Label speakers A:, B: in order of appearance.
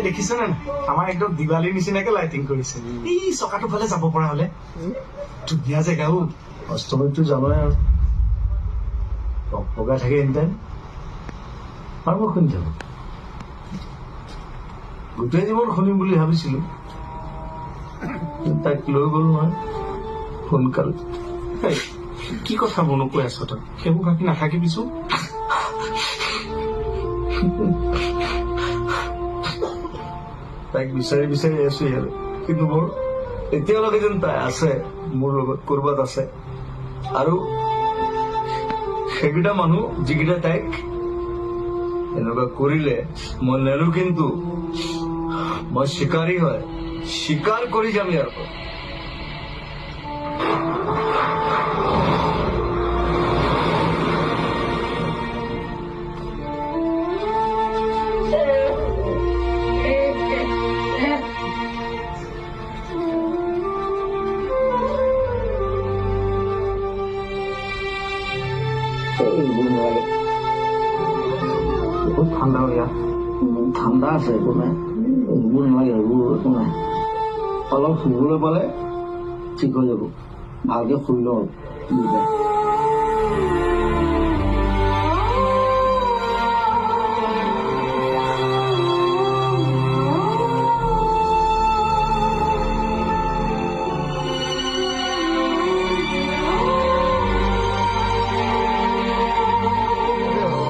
A: দেখিছে নে আমাৰ একদম দিৱালীৰ নিচিনাকে লাইটিং কৰিছে এই চকাটো ফালে যাব পৰা হলে ধুনীয়া জেগাও অষ্টমীতটো যাবই আৰু পগাই থাকে এনিটাইম আৰু মই শুনি থাকো গোটেই জীৱন শুনিম বুলি ভাবিছিলো তাইক লৈ গ'ল নহয় সোনকালে কি কথা মনো কৈ আছ তই সেইবোৰ ভাবি নাথাকিবিছো তাইক বিচাৰি বিচাৰি আছো ইয়াত কিন্তু মোৰ এতিয়ালৈকে যেন তাই আছে মোৰ লগত কৰবাত আছে আৰু সেইকেইটা মানুহ যিকেইটা তাইক এনেকুৱা কৰিলে মই নেৰো কিন্তু মই চিকাৰী হয় স্বীকাৰ কৰি যাম ইয়াৰ পৰা
B: বহুত ঠাণ্ডা ইয়াত ঠাণ্ডা আছে একো নাই এইবোৰ নালাগে এইবোৰ একো নাই অলপ শুবলৈ পালে ঠিক হৈ যাব ভালকে শুই লওঁ